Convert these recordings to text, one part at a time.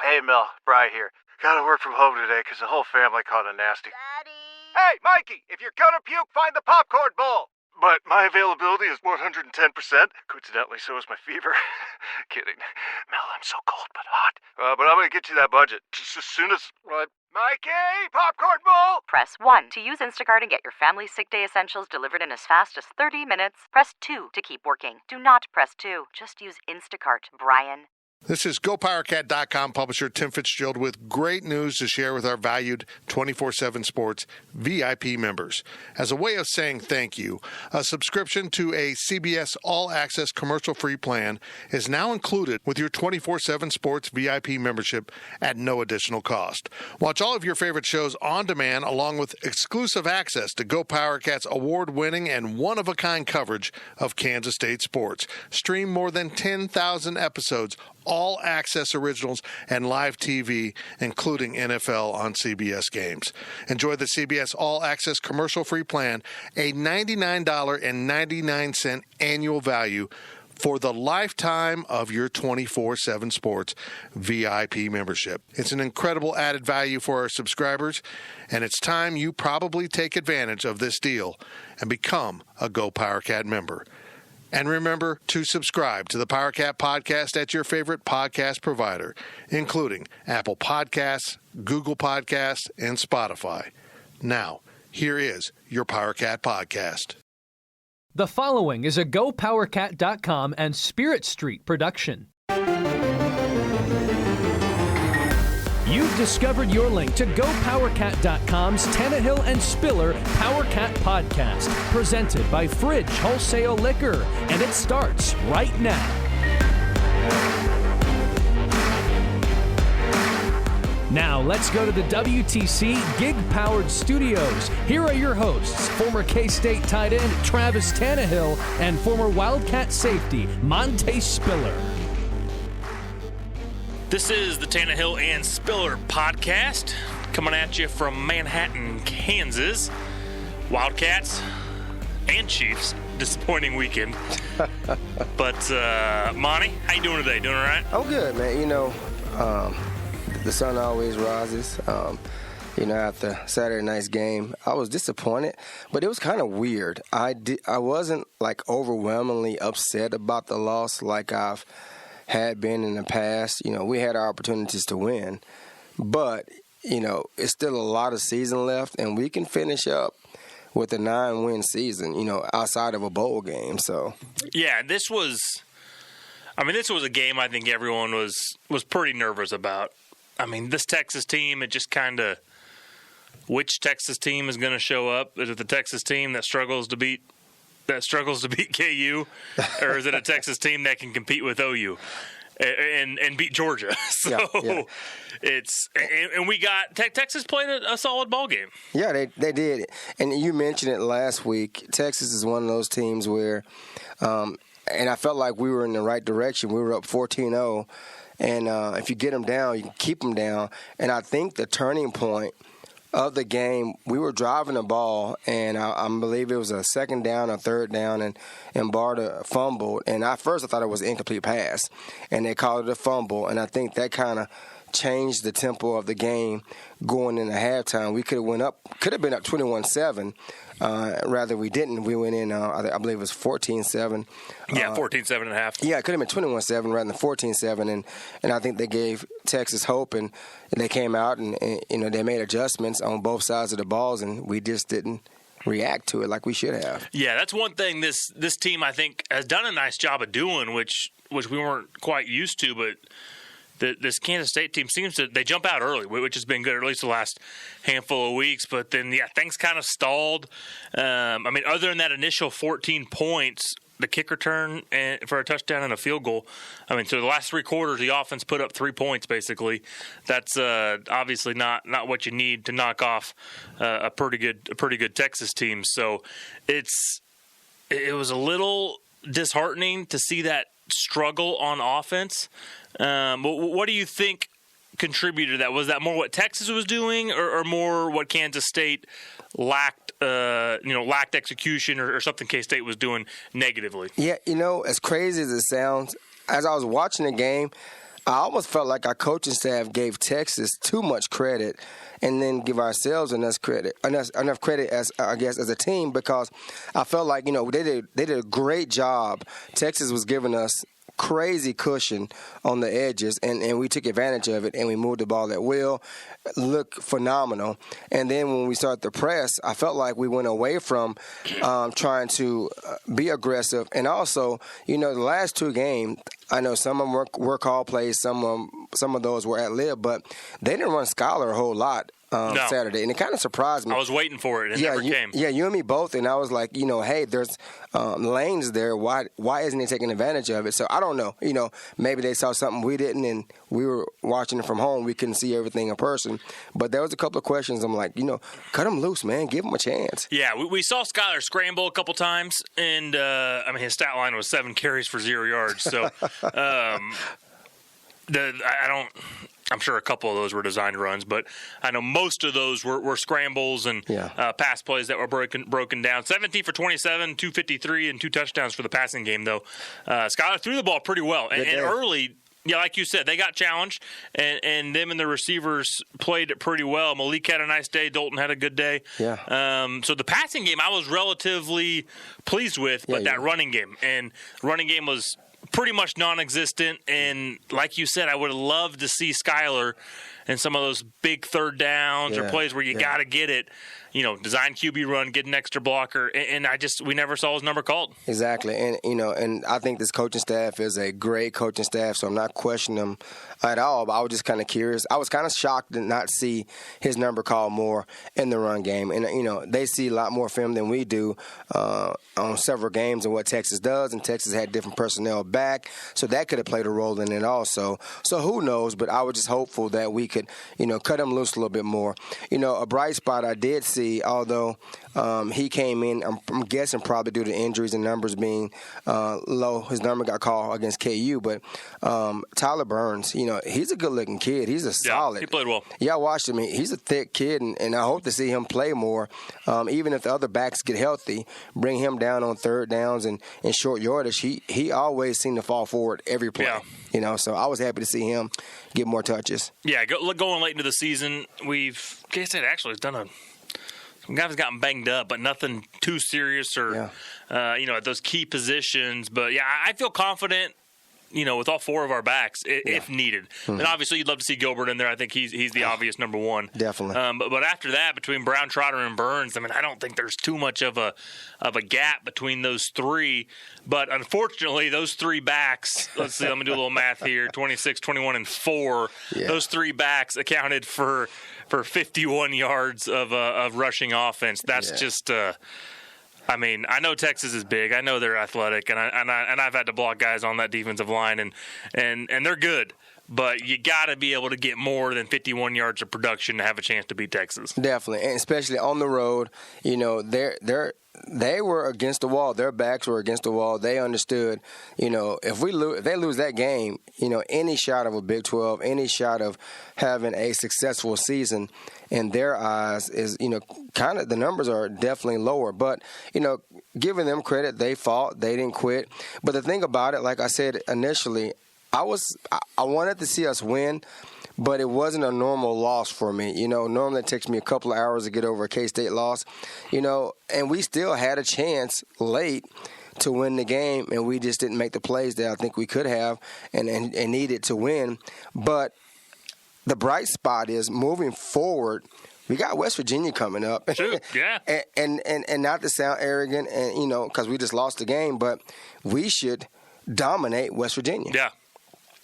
Hey, Mel, Bri here. Gotta work from home today because the whole family caught a nasty... Daddy! Hey, Mikey, if you're gonna puke, find the popcorn bowl! But my availability is 110%. Coincidentally, so is my fever. Kidding. Mel, I'm so cold but hot. But I'm gonna get you that budget just as soon as... Mikey, popcorn bowl! Press 1 to use Instacart and get your family's sick day essentials delivered in as fast as 30 minutes. Press 2 to keep working. Do not press 2. Just use Instacart, Brian. This is GoPowerCat.com publisher Tim Fitzgerald with great news to share with our valued 24/7 Sports VIP members. As a way of saying thank you, a subscription to a CBS All-Access commercial-free plan is now included with your 24/7 Sports VIP membership at no additional cost. Watch all of your favorite shows on demand along with exclusive access to GoPowerCat's award-winning and one-of-a-kind coverage of Kansas State sports. Stream more than 10,000 episodes, all access originals, and live TV, including NFL on CBS games. Enjoy the CBS All Access commercial-free plan, a $99.99 annual value for the lifetime of your 24/7 Sports VIP membership. It's an incredible added value for our subscribers, and it's time you probably take advantage of this deal and become a GoPowerCat member. And remember to subscribe to the Powercat Podcast at your favorite podcast provider, including Apple Podcasts, Google Podcasts, and Spotify. Now, here is your Powercat Podcast. The following is a GoPowerCat.com and Spirit Street production. You've discovered your link to GoPowerCat.com's Tannahill and Spiller Powercat Podcast, presented by Fridge Wholesale Liquor, and it starts right now. Now let's go to the WTC Gig-Powered Studios. Here are your hosts, former K-State tight end Travis Tannahill and former Wildcat safety Monte Spiller. This is the Tannahill and Spiller Podcast, coming at you from Manhattan, Kansas. Wildcats and Chiefs, disappointing weekend. But, Monty, how you doing today? Doing all right? I'm good, man. You know, the sun always rises. After Saturday night's game, I was disappointed, but it was kind of weird. I wasn't, overwhelmingly upset about the loss like I've had been in the past. We had our opportunities to win, but, it's still a lot of season left, and we can finish up with a 9-win season, outside of a bowl game. So, yeah, this was a game I think everyone was pretty nervous about. This Texas team, it just kind of, which Texas team is going to show up? Is it the Texas team that struggles to beat KU, or is it a Texas team that can compete with OU and beat Georgia? So it's and we got Texas played a solid ball game. Yeah, they did, and you mentioned it last week. Texas is one of those teams where, and I felt like we were in the right direction. We were up 14-0, and if you get them down, you can keep them down. And I think the turning point of the game, we were driving the ball, and I believe it was a second down or third down, and Barta fumbled. And at first I thought it was an incomplete pass, and they called it a fumble. And I think that kind of changed the tempo of the game going into halftime. We could have been up 21-7. Rather, we didn't. We went in, I believe it was 14-7. Yeah, 14-7 and a half. Yeah, it could have been 21-7 rather than 14-7. And I think they gave Texas hope, and they came out and they made adjustments on both sides of the balls, and we just didn't react to it like we should have. Yeah, that's one thing this team, I think, has done a nice job of doing, which we weren't quite used to, but this Kansas State team they jump out early, which has been good, or at least the last handful of weeks. But then, things kind of stalled. Other than that initial 14 points, the kick return for a touchdown and a field goal. So the last three quarters, the offense put up 3 points, basically. That's obviously not what you need to knock off a pretty good Texas team. So it was a little disheartening to see that struggle on offense. What do you think contributed to that? Was that more what Texas was doing, or more what Kansas State lacked execution, or something K-State was doing negatively? Yeah, as crazy as it sounds, as I was watching the game, I almost felt like our coaching staff gave Texas too much credit and then give ourselves enough credit as, I guess, as a team, because I felt like, they did a great job. Texas was giving us crazy cushion on the edges, and we took advantage of it, and we moved the ball at will. Looked phenomenal. And then when we started the press, I felt like we went away from trying to be aggressive. And also, the last two games, I know some of them were call plays, some of those were ad-lib, but they didn't run Scholar a whole lot. Saturday, and it kind of surprised me. I was waiting for it. It never came. Yeah, you and me both, and I was like, hey, there's lanes there. Why isn't he taking advantage of it? So I don't know. Maybe they saw something we didn't, and we were watching it from home. We couldn't see everything in person. But there was a couple of questions. I'm like, cut him loose, man. Give him a chance. Yeah, we saw Skylar scramble a couple times, and his stat line was 7 carries for 0 yards. So I'm sure a couple of those were designed runs, but I know most of those were scrambles and pass plays that were broken down. 17 for 27, 253, and 2 touchdowns for the passing game, though. Skylar threw the ball pretty well. And early, like you said, they got challenged, and them and the receivers played it pretty well. Malik had a nice day. Dalton had a good day. Yeah. So the passing game I was relatively pleased with, but that running game was pretty much non-existent, and like you said, I would have loved to see Skylar in some of those big third downs or plays where you got to get it, design QB run, get an extra blocker, and we never saw his number called. Exactly, and and I think this coaching staff is a great coaching staff, so I'm not questioning them at all, but I was just kind of curious. I was kind of shocked to not see his number called more in the run game, and they see a lot more film than we do on several games and what Texas does, and Texas had different personnel back, so that could have played a role in it also. So who knows, but I was just hopeful that we could, cut him loose a little bit more. A bright spot I did see, although he came in, I'm guessing probably due to injuries and numbers being low, his number got called against KU, but Tyler Burns, he's a good-looking kid. He's a solid. He played well. Yeah, I watched him. He's a thick kid, and I hope to see him play more. Even if the other backs get healthy, bring him down on third downs and short yardage. He always seemed to fall forward every play. Yeah. So I was happy to see him get more touches. Yeah, going late into the season, some guys have gotten banged up, but nothing too serious or, at those key positions. But, I feel confident, with all 4 of our backs if needed. Mm-hmm. And obviously you'd love to see Gilbert in there. I think he's the obvious number one. Definitely. But after that, between Brown, Trotter, and Burns, I don't think there's too much of a gap between those 3. But unfortunately, those 3 backs, let's see, let me do a little math here, 26, 21, and 4. Yeah. Those 3 backs accounted for 51 yards of rushing offense. That's just I know Texas is big. I know they're athletic, and I've had to block guys on that defensive line, and they're good. But you got to be able to get more than 51 yards of production to have a chance to beat Texas. Definitely, and especially on the road. They were against the wall. Their backs were against the wall. They understood, if they lose that game, any shot of a Big 12, any shot of having a successful season in their eyes is, kind of the numbers are definitely lower. But, giving them credit, they fought. They didn't quit. But the thing about it, like I said initially, I wanted to see us win, but it wasn't a normal loss for me. Normally it takes me a couple of hours to get over a K-State loss, and we still had a chance late to win the game, and we just didn't make the plays that I think we could have and needed to win. But the bright spot is moving forward. We got West Virginia coming up. True, yeah. and not to sound arrogant, and because we just lost the game, but we should dominate West Virginia. Yeah.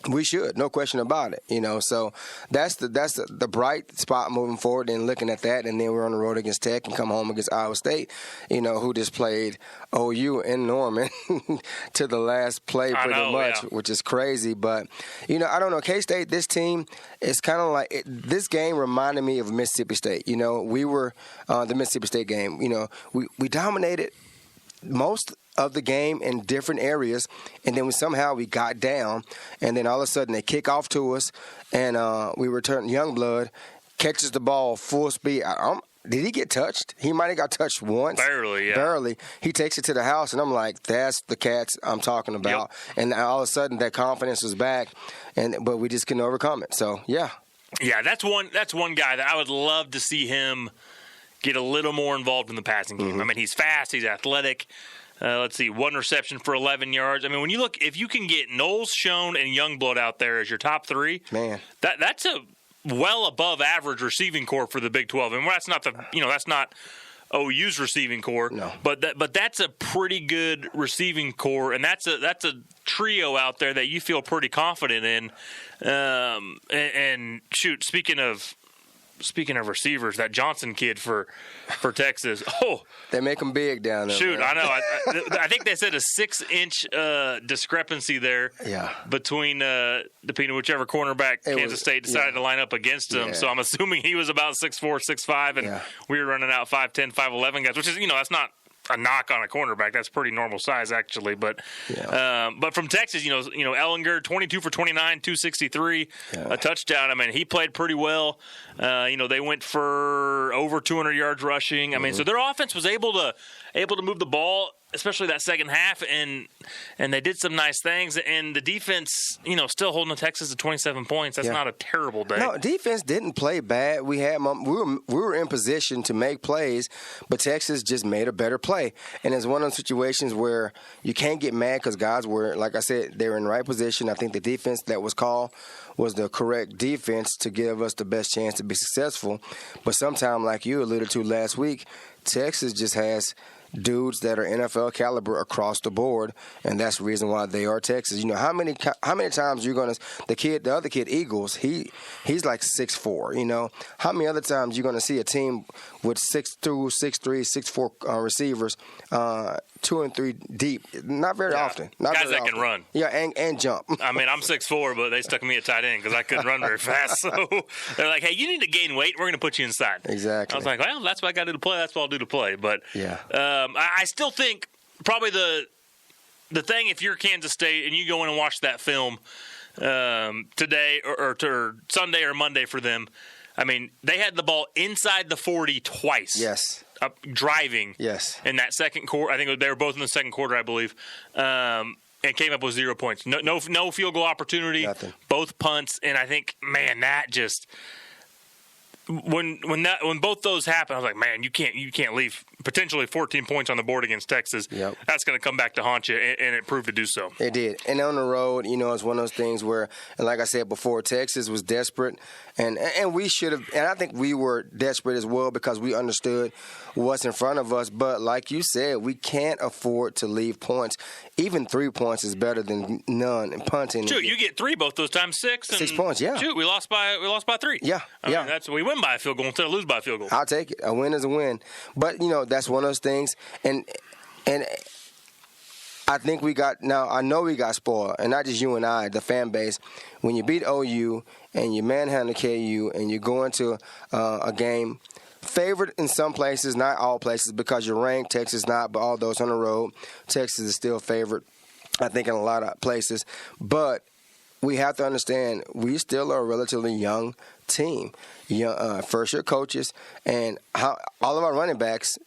We should, no question about it. So that's the bright spot moving forward and looking at that. And then we're on the road against Tech and come home against Iowa State, who just played OU in Norman to the last play pretty much, which is crazy. But, I don't know. K-State, this team, is kind of like this game reminded me of Mississippi State. We were the Mississippi State game. We dominated most of the game in different areas, and then we got down, and then all of a sudden they kick off to us, and we return. Youngblood catches the ball full speed. did he get touched? He might have got touched once. Barely, yeah. Barely. He takes it to the house, and I'm like, that's the Cats I'm talking about. Yep. And all of a sudden, that confidence was back, but we just couldn't overcome it. So, yeah. Yeah, that's one guy that I would love to see him get a little more involved in the passing game. Mm-hmm. I mean, he's fast, he's athletic. Let's see, 1 reception for 11 yards. I mean, when you look, if you can get Knowles, Schoen, and Youngblood out there as your top 3, man, that's a well above average receiving core for the Big 12. And that's not OU's receiving core. No. But that's a pretty good receiving core, and that's a trio out there that you feel pretty confident in. And shoot, speaking of receivers, that Johnson kid for Texas. Oh, they make them big down there. Shoot, man. I know. I think they said a 6-inch discrepancy there. Yeah. Between whichever cornerback Kansas State decided to line up against him. Yeah. So I'm assuming he was about 6'4", 6'5", and we were running out 5'10", 5'11" guys, which is that's not a knock on a cornerback. That's pretty normal size, actually. But but from Texas, Ellinger, 22 for 29, 263, a touchdown. I mean, he played pretty well. They went for over 200 yards rushing. I mean, so their offense was able to move the ball, especially that second half, and they did some nice things. And the defense, still holding the Texas to 27 points. That's not a terrible day. No, defense didn't play bad. We were in position to make plays, but Texas just made a better play. And it's one of those situations where you can't get mad because guys were, like I said, they were in the right position. I think the defense that was called was the correct defense to give us the best chance to be successful. But sometimes, like you alluded to last week, Texas just has dudes that are NFL caliber across the board, and that's the reason why they are Texas. How many times you're gonna the other kid Eagles, he's like 6'4", How many other times you're gonna see a team with 6'2", 6'3", 6'4" receivers, 2 and 3 deep? Not very often. Not guys very that often. can run. Yeah, and jump. I mean, I'm 6'4", but they stuck me at tight end because I couldn't run very fast. So they're like, "Hey, you need to gain weight. We're going to put you inside." Exactly. I was like, "Well, that's what I got to do to play. That's what I'll do to play." But yeah. I still think probably the thing, if you're Kansas State and you go in and watch that film today or Sunday or Monday for them, I mean, they had the ball inside the 40 twice. Yes. Driving. Yes. In that second quarter, I think they were both in the second quarter, I believe, and came up with 0 points. No field goal opportunity. Nothing. Both punts, and I think, man, that just. When both those happen, I was like, man, you can't leave potentially 14 points on the board against Texas. Yep. That's going to come back to haunt you, and it proved to do so. It did. And on the road, it's one of those things where, and like I said before, Texas was desperate, and we should have, and I think we were desperate as well because we understood what's in front of us. But like you said, we can't afford to leave points. Even 3 points is better than none. And punting. Shoot, you get 3 both those times, 6. And 6 points, yeah. Shoot, we lost by 3. Yeah, I mean, we win by a field goal instead of lose by a field goal. I'll take it. A win is a win. But that's one of those things. And I think I know we got spoiled, and not just you and I, the fan base. When you beat OU and you manhandle KU and you go into a game favored in some places, not all places, because you're ranked. Texas not, but all those on the road, Texas is still favored, I think, in a lot of places. But we have to understand we still are a relatively young team, first-year coaches, and all of our running backs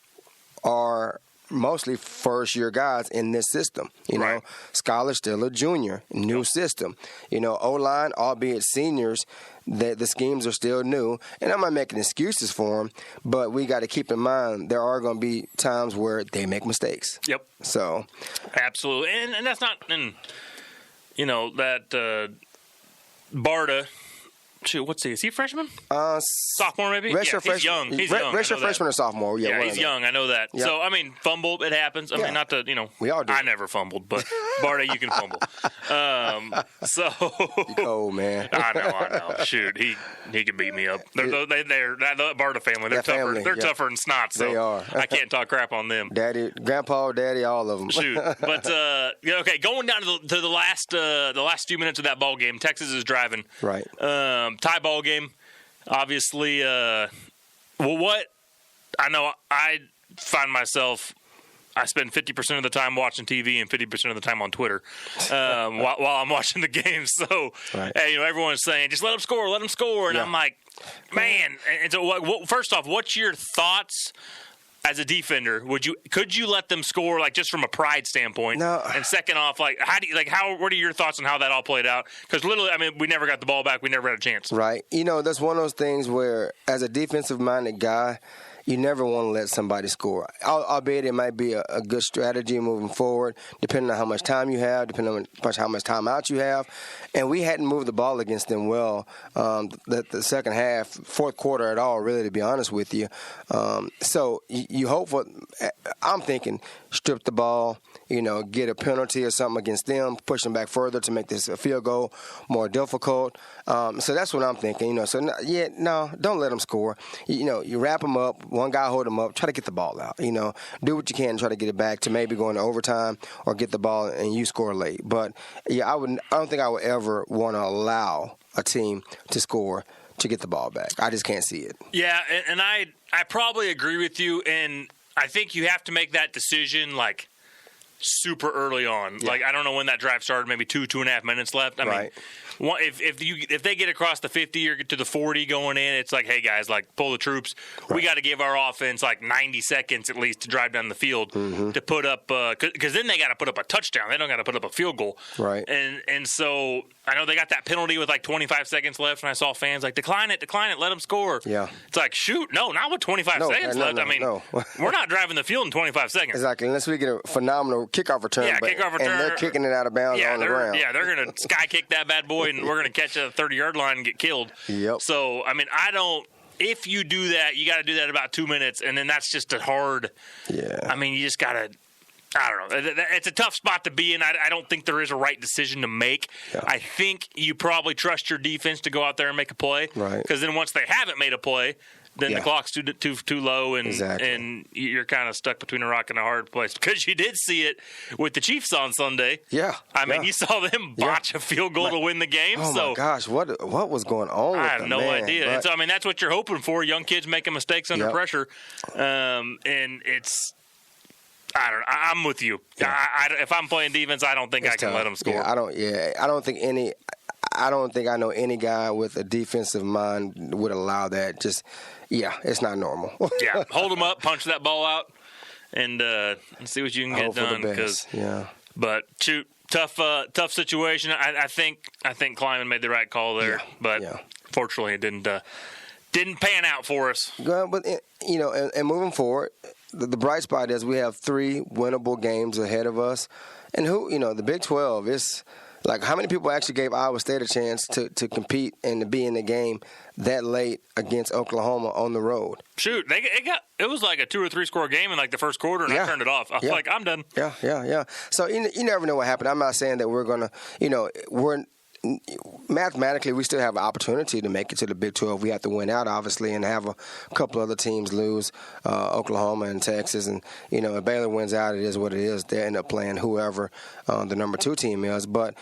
are mostly first-year guys in this system. Right. Skylar Stiller Jr., new system. O-line, albeit seniors, the schemes are still new. And I'm not making excuses for them, but we got to keep in mind there are going to be times where they make mistakes. Yep. So. Absolutely. And that's not, that Barta. Shoot, what's he? Is he a freshman? Sophomore, maybe? He's young. He's young. Redshirt freshman or sophomore. Yeah, he's young. I know that. Yep. So, fumbled. It happens. I mean, not to, we all do. I never fumbled, but Barta, you can fumble. You cold, man. I know. Shoot, he can beat me up. They're the Barta family. They're tougher. Family, they're tougher than snot. So they are. I can't talk crap on them. Daddy, grandpa, daddy, all of them. Shoot, but okay, going down to the last few minutes of that ball game, Texas is driving. Right. Tie ball game. Obviously, what I know, I find myself I spend 50% of the time watching TV and 50% of the time on Twitter while I'm watching the game. So, hey, everyone's saying, just let them score. And I'm like, man. And so, first off, what's your thoughts as a defender? Could you let them score, like, just from a pride standpoint? No. And second off, like, what are your thoughts on how that all played out? Because literally, I mean, we never got the ball back. We never had a chance. Right. That's one of those things where, as a defensive-minded guy, you never want to let somebody score. Albeit it might be a good strategy moving forward, depending on how much time you have, depending on how much timeout you have. And we hadn't moved the ball against them well the second half, fourth quarter at all, really, to be honest with you. So you hope for – I'm thinking strip the ball, get a penalty or something against them, push them back further to make this a field goal more difficult. So that's what I'm thinking. So, don't let them score. You wrap them up. One guy hold them up. Try to get the ball out. Do what you can to try to get it back to maybe go into overtime or get the ball and you score late. But, I don't think I would ever want to allow a team to score to get the ball back. I just can't see it. Yeah, and I probably agree with you, and I think you have to make that decision, like, super early on. Yeah. Like, I don't know when that drive started, maybe 2.5 minutes left. I mean, if they get across the 50 or get to the 40 going in, it's like, hey, guys, like, pull the troops. Right. We got to give our offense, like, 90 seconds at least to drive down the field to put up because then they got to put up a touchdown. They don't got to put up a field goal. Right. And so I know they got that penalty with, like, 25 seconds left, and I saw fans like, decline it, let them score. Yeah. It's like, shoot, no, not with 25 seconds left. I mean, we're not driving the field in 25 seconds. Exactly, unless we get a phenomenal kickoff return. Yeah, kickoff return. And they're kicking it out of bounds on the ground. Yeah, they're going to sky kick that bad boy, and we're going to catch a 30-yard line and get killed. Yep. So, I mean, if you do that, you got to do that about 2 minutes, and then that's just a hard. Yeah. I mean, you just got to. I don't know. It's a tough spot to be in. I don't think there is a right decision to make. Yeah. I think you probably trust your defense to go out there and make a play. Right. Because then once they haven't made a play, then the clock's too low, and you're kind of stuck between a rock and a hard place. Because you did see it with the Chiefs on Sunday. Yeah. I mean, you saw them botch a field goal to win the game. Oh, my gosh. What was going on with I have no idea. And so, I mean, that's what you're hoping for, young kids making mistakes under pressure. And it's – I don't know. I'm with you. Yeah. If I'm playing defense, I don't think I can let them score. Yeah, I don't think I know any guy with a defensive mind would allow that. It's not normal. Yeah, hold them up, punch that ball out, and see what you can get done. But shoot, tough situation. I think Kleiman made the right call there, but fortunately it didn't pan out for us. But and moving forward. The bright spot is we have 3 winnable games ahead of us. And the Big 12, it's like how many people actually gave Iowa State a chance to compete and to be in the game that late against Oklahoma on the road? Shoot, it was like a 2 or 3 score game in like the first quarter, and I turned it off. I was like, I'm done. Yeah. So you never know what happened. I'm not saying that we're going to, mathematically, we still have an opportunity to make it to the Big 12. We have to win out, obviously, and have a couple other teams lose, Oklahoma and Texas. And, if Baylor wins out, it is what it is. They end up playing whoever the number 2 team is. But,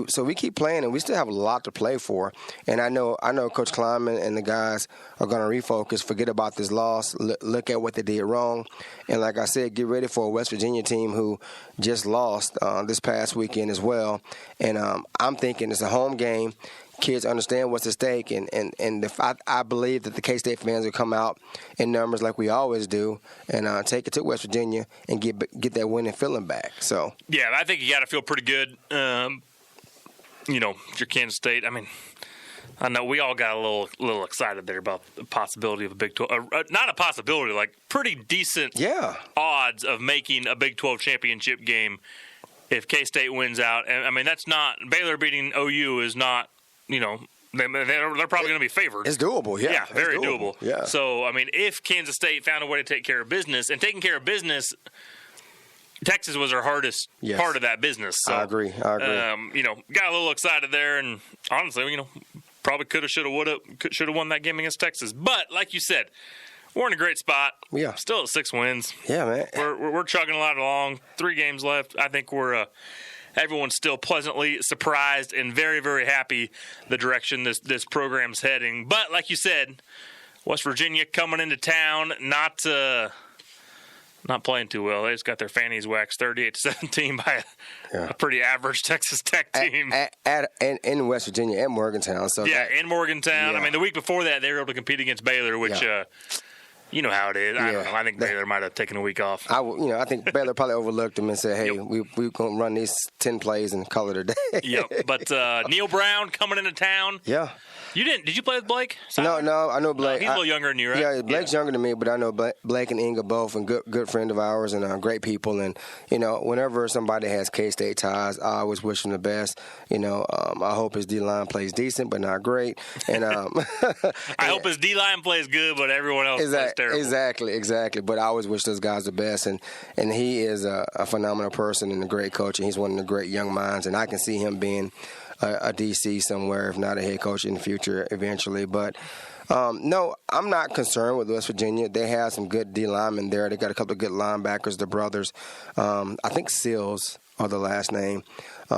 so we keep playing, and we still have a lot to play for. And I know Coach Kleiman and the guys are going to refocus, forget about this loss, look at what they did wrong. And like I said, get ready for a West Virginia team who just lost this past weekend as well. And I'm thinking it's a home game. Kids understand what's at stake, and if I believe that the K-State fans will come out in numbers like we always do and take it to West Virginia and get that winning feeling back. So yeah, I think you got to feel pretty good. If you're Kansas State, I mean, I know we all got a little excited there about the possibility of a Big 12. Not a possibility, like pretty decent odds of making a Big 12 championship game if K-State wins out. And I mean, that's not – Baylor beating OU is not, they're probably going to be favored. It's doable, yeah. Yeah, very doable. Yeah. So, I mean, if Kansas State found a way to take care of business, and taking care of business – Texas was our hardest part of that business. So, I agree. Got a little excited there, and honestly, probably could have, should have won that game against Texas. But like you said, we're in a great spot. Yeah, still at 6 wins. Yeah, man, we're chugging a lot along. 3 games left. I think everyone's still pleasantly surprised and very, very happy the direction this program's heading. But like you said, West Virginia coming into town, not not playing too well. They just got their fannies waxed 38-17 by a pretty average Texas Tech team. In West Virginia, at Morgantown. So in Morgantown. Yeah. I mean, the week before that, they were able to compete against Baylor, which you know how it is. I don't know. I think Baylor might have taken a week off. I think Baylor probably overlooked them and said, hey, we're going to run these 10 plays and call it a day. Yep. But Neil Brown coming into town. Yeah. You didn't? Did you play with Blake? No, I know Blake. He's a little younger than you, right? Yeah, Blake's younger than me, but I know Blake and Inga both, and good friend of ours, and great people. And whenever somebody has K-State ties, I always wish them the best. I hope his D-line plays decent, but not great. And I hope his D-line plays good, but everyone else plays terrible. Exactly. But I always wish those guys the best. And he is a phenomenal person and a great coach, and he's one of the great young minds. And I can see him being a DC somewhere, if not a head coach in the future eventually. But, no, I'm not concerned with West Virginia. They have some good D linemen there. They got a couple of good linebackers, the brothers. I think Sills are the last name.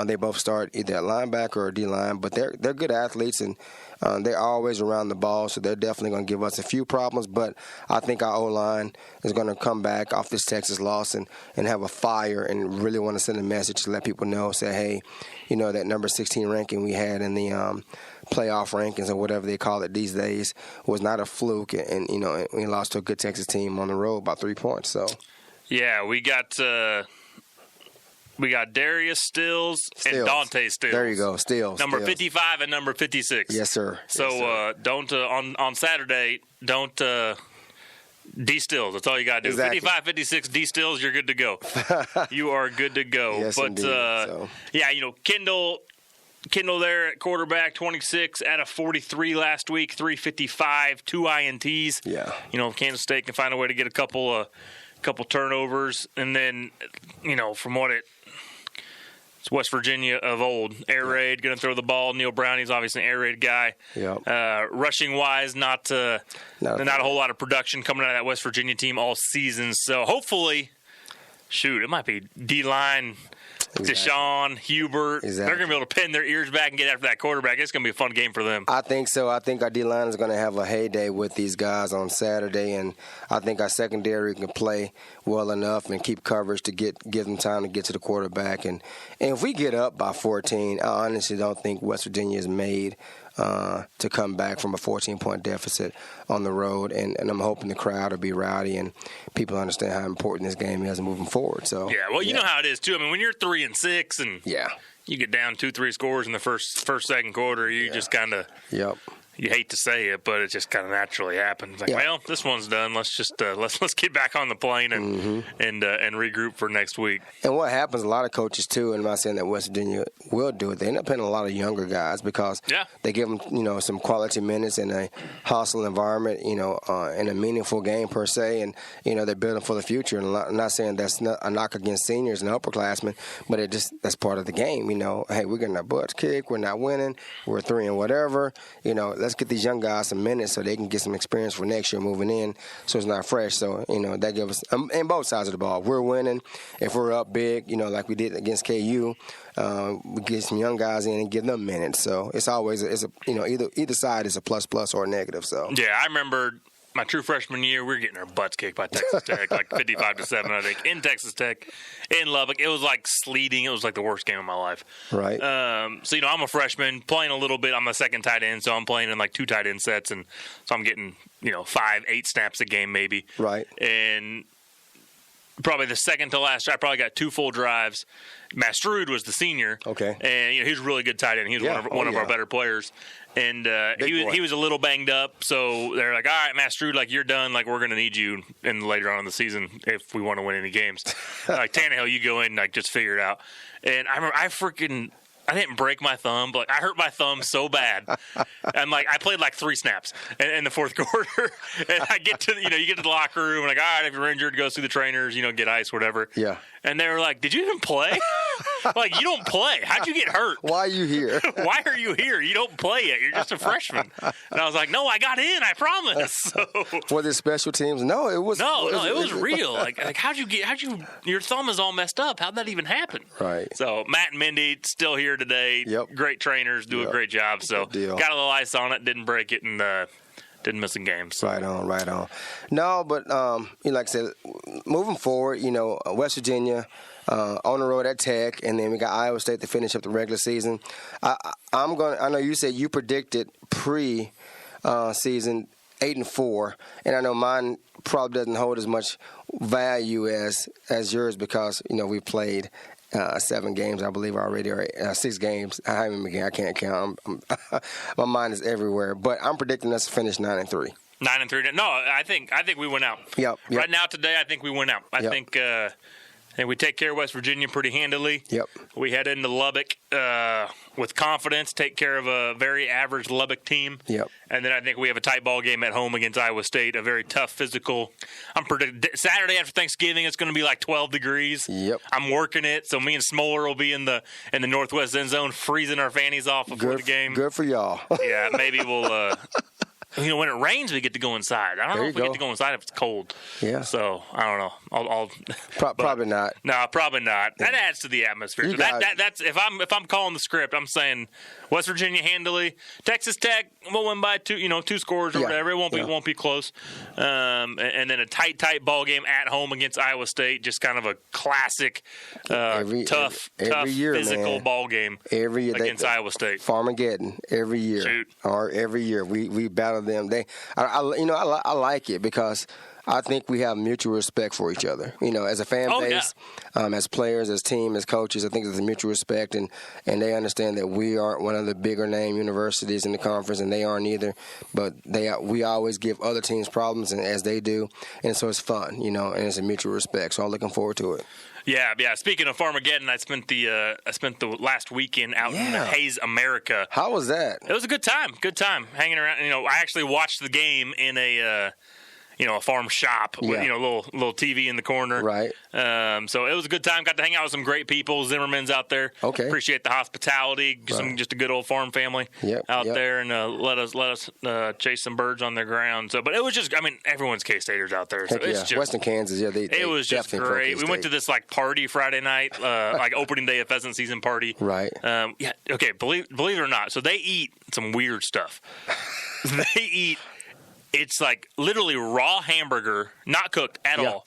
They both start either at linebacker or D-line, but they're good athletes, and they're always around the ball, so they're definitely going to give us a few problems. But I think our O-line is going to come back off this Texas loss and have a fire and really want to send a message to let people know, say, hey, that number 16 ranking we had in the playoff rankings or whatever they call it these days was not a fluke, and we lost to a good Texas team on the road by 3 points. So, yeah, we got Darius Stills and Dante Stills. There you go, Stills. Number 55 and number 56. Yes, sir. So don't on Saturday, don't D Stills. That's all you got to do. Exactly. 55, 56, D Stills, you're good to go. You are good to go. Yes, but indeed. Kendall there at quarterback, 26 out of 43 last week, 355, 2 INTs. Yeah. Kansas State can find a way to get a couple turnovers, and then from what it's West Virginia of old. Air raid, going to throw the ball. Neil Brown, he's obviously an air raid guy. Yep. Rushing wise, not a whole lot of production coming out of that West Virginia team all season. So hopefully, it might be D-line. Exactly. Deshaun, Hubert, Exactly. They're going to be able to pin their ears back and get after that quarterback. It's going to be a fun game for them. I think so. I think our D-line is going to have a heyday with these guys on Saturday, and I think our secondary can play well enough and keep coverage to give them time to get to the quarterback. And if we get up by 14, I honestly don't think West Virginia is made to come back from a 14-point deficit on the road, and I'm hoping the crowd will be rowdy and people understand how important this game is moving forward. So you know how it is too. I mean, when you're 3-6 and you get down 2-3 scores in the first second quarter, you just kind of you hate to say it, but it just kind of naturally happens. Like, well, this one's done. Let's just let's get back on the plane and regroup for next week. And what happens, a lot of coaches too, and I'm not saying that West Virginia will do it, they end up playing a lot of younger guys because they give them some quality minutes in a hostile environment, in a meaningful game per se, and they're building for the future. And I'm not saying that's not a knock against seniors and upperclassmen, but that's part of the game. Hey, we're getting our butts kicked, we're not winning, we're 3 and whatever. Let's get these young guys some minutes so they can get some experience for next year moving in, so it's not fresh. So, that gives us, and both sides of the ball. If we're winning, if we're up big, like we did against KU, we get some young guys in and give them minutes. So it's always, either side is a plus or a negative. So yeah, I remember my true freshman year, we were getting our butts kicked by Texas Tech, like 55-7, I think, in Texas Tech, in Lubbock. It was like sleeting. It was like the worst game of my life. Right. So, I'm a freshman, playing a little bit. I'm a second tight end, so I'm playing in like 2 tight end sets, and so I'm getting, 5-8 snaps a game maybe. Right. And probably the second to last, I probably got 2 full drives. Mastrud was the senior. Okay. And he was a really good tight end. He was one of our better players. And he was a little banged up, so they're like, all right, Mastrud, you're done. We're going to need you later on in the season if we want to win any games. Tannahill, you go in and just figure it out. And I remember I didn't break my thumb, but I hurt my thumb so bad. And I played 3 snaps in the fourth quarter. And I get to you get to the locker room and all right, if you're injured, go see the trainers, get ice, whatever. Yeah. And they were like, did you even play? You don't play. How'd you get hurt? Why are you here? Why are you here? You don't play yet. You're just a freshman. And I was like, no, I got in. I promise. So, were there special teams? No, it was. No, it was real. Your thumb is all messed up. How'd that even happen? Right. So Matt and Mindy still here today. Yep. Great trainers, do a great job. So got a little ice on it, didn't break it, and didn't miss a game. So. Right on. No, but like I said, moving forward, West Virginia on the road at Tech, and then we got Iowa State to finish up the regular season. I know you said you predicted pre-season 8-4, and I know mine probably doesn't hold as much value as yours because we played 7 games, I believe, already, or 6 games. I can't count. My mind is everywhere. But I'm predicting us to finish 9-3. 9-3. No, I think we win out. Yep. Right now, today, I think we win out. I think we take care of West Virginia pretty handily. Yep. We head into Lubbock with confidence, take care of a very average Lubbock team. Yep. And then I think we have a tight ball game at home against Iowa State, a very tough physical. I'm predicting Saturday after Thanksgiving, it's going to be like 12 degrees. Yep. I'm working it, so me and Smoller will be in the northwest end zone, freezing our fannies off before the game. Good for y'all. Yeah, maybe we'll. When it rains, we get to go inside. I don't know if we get to go inside if it's cold. Yeah. So I don't know. I'll probably not. No, probably not. That adds to the atmosphere. So that's if I'm calling the script, I'm saying West Virginia handily. Texas Tech will win by 2 scores or whatever. It won't be close. And then a tight ball game at home against Iowa State. Just kind of a classic, tough year, physical ball game. Every year against Iowa State. Farmageddon every year. Shoot. Or every year we battle them. I like it because I think we have mutual respect for each other. As a fan base, as players, as team, as coaches, I think there's a mutual respect, and they understand that we aren't one of the bigger name universities in the conference, and they aren't either. But we always give other teams problems, and as they do, and so it's fun, and it's a mutual respect. So I'm looking forward to it. Yeah. Speaking of Farmageddon, I spent the last weekend out in Hayes, America. How was that? It was a good time. Hanging around. I actually watched the game in a farm shop with little TV in the corner. Right. So it was a good time. Got to hang out with some great people. Zimmerman's out there. Okay. Appreciate the hospitality. Just a good old farm family out there, and let us chase some birds on their ground. So, but it was just, everyone's K-Staters out there. So it's just Western Kansas. Yeah, it was just great. We went to this party Friday night, opening day of pheasant season party. Right. Okay. Believe it or not, so they eat some weird stuff. It's like literally raw hamburger, not cooked at all,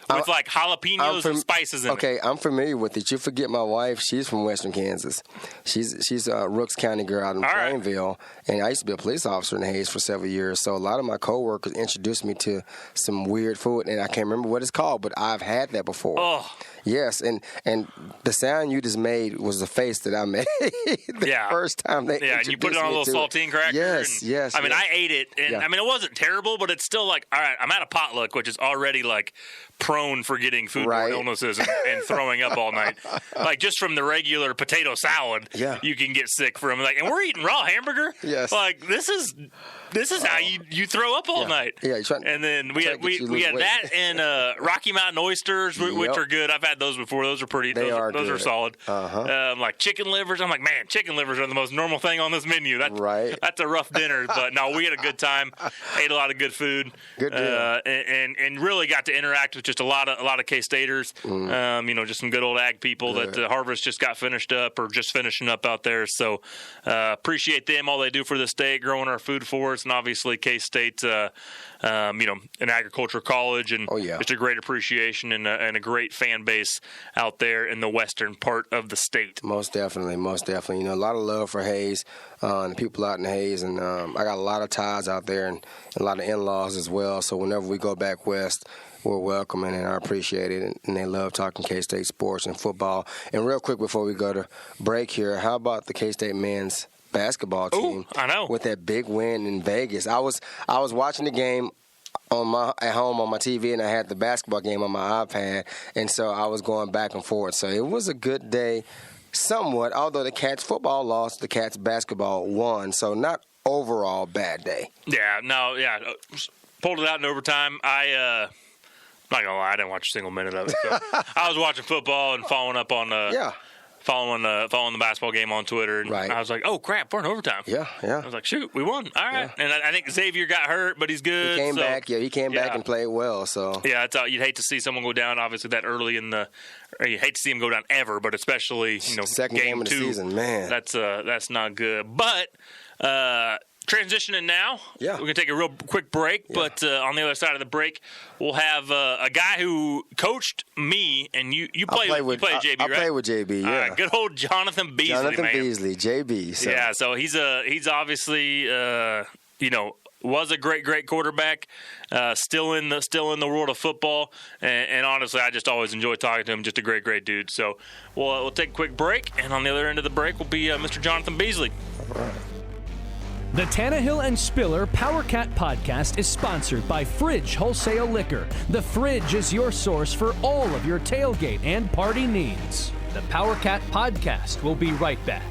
with jalapenos and spices in it. Okay, I'm familiar with it. You forget my wife. She's from Western Kansas. She's a Rooks County girl out in Plainville, and I used to be a police officer in Hayes for several years. So a lot of my coworkers introduced me to some weird food, and I can't remember what it's called, but I've had that before. Oh. Yes, and the sound you just made was the face that I made the first time they introduced and you put it on a little saltine cracker. Yes. I ate it, and it wasn't terrible, but it's still like, all right, I'm at a potluck, which is already prone for getting foodborne illnesses and throwing up all night. Just from the regular potato salad, you can get sick from. And we're eating raw hamburger. Yes. This is how you throw up all night. Yeah. And then we had that and Rocky Mountain oysters, which are good. I've had those before. Those are pretty. Those are solid. Chicken livers. I'm like, man, chicken livers are the most normal thing on this menu. That's a rough dinner, but no, we had a good time. Ate a lot of good food. Good deal. And really got to interact with just a lot of K-Staters. Just some good old ag people that Harvest just got finished up or just finishing up out there. So appreciate them, all they do for the state, growing our food for us, and obviously K-State's an agricultural college, and just a great appreciation and a great fan base out there in the western part of the state. Most definitely. A lot of love for Hayes and the people out in Hayes, and I got a lot of ties out there and a lot of in-laws as well. So whenever we go back west, we're welcoming, and I appreciate it. And they love talking K-State sports and football. And real quick before we go to break here, how about the K-State men's basketball team? Ooh, I know. With that big win in Vegas. I was watching the game at home on my TV, and I had the basketball game on my iPad, and so I was going back and forth. So it was a good day, somewhat. Although the Cats football lost, the Cats basketball won. So not overall bad day. Pulled it out in overtime. I'm not gonna lie, I didn't watch a single minute of it. So I was watching football and following up on following the basketball game on Twitter, and I was like, oh crap, we're in overtime. Yeah. I was like, shoot, we won. All right. And I think Xavier got hurt, but he's good. He came back. Yeah, he came back and played well. So you'd hate to see someone go down, obviously that early in the. Or you hate to see him go down ever, but especially second game of the two, season, man. That's not good. But transitioning now. Yeah. We're going to take a real quick break, but on the other side of the break, we'll have a guy who coached me, and you play with JB, right? I play with JB, yeah. All right, good old Jonathan Beasley, Jonathan Beasley, JB. So. Yeah, so he's obviously, was a great quarterback, still in the world of football, and honestly, I just always enjoy talking to him. Just a great dude. So we'll take a quick break, and on the other end of the break will be Mr. Jonathan Beasley. All right. The Tannahill and Spiller Powercat Podcast is sponsored by Fridge Wholesale Liquor. The Fridge is your source for all of your tailgate and party needs. The Powercat Podcast will be right back.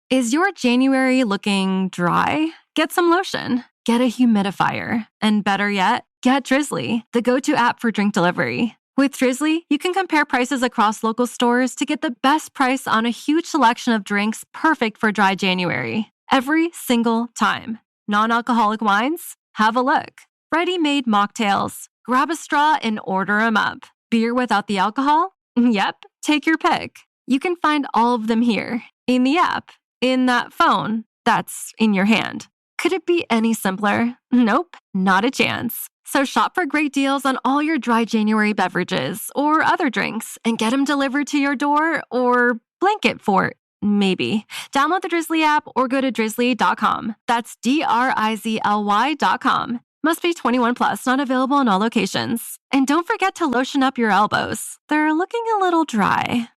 Is your January looking dry? Get some lotion. Get a humidifier. And better yet, get Drizzly, the go-to app for drink delivery. With Drizzly, you can compare prices across local stores to get the best price on a huge selection of drinks perfect for dry January. Every single time. Non-alcoholic wines? Have a look. Ready-made mocktails? Grab a straw and order 'em up. Beer without the alcohol? Yep, take your pick. You can find all of them here, in the app, in that phone that's in your hand. Could it be any simpler? Nope, not a chance. So shop for great deals on all your dry January beverages or other drinks and get them delivered to your door or blanket fort, maybe. Download the Drizzly app or go to drizzly.com. That's DRIZLY.com. Must be 21 plus, not available in all locations. And don't forget to lotion up your elbows. They're looking a little dry.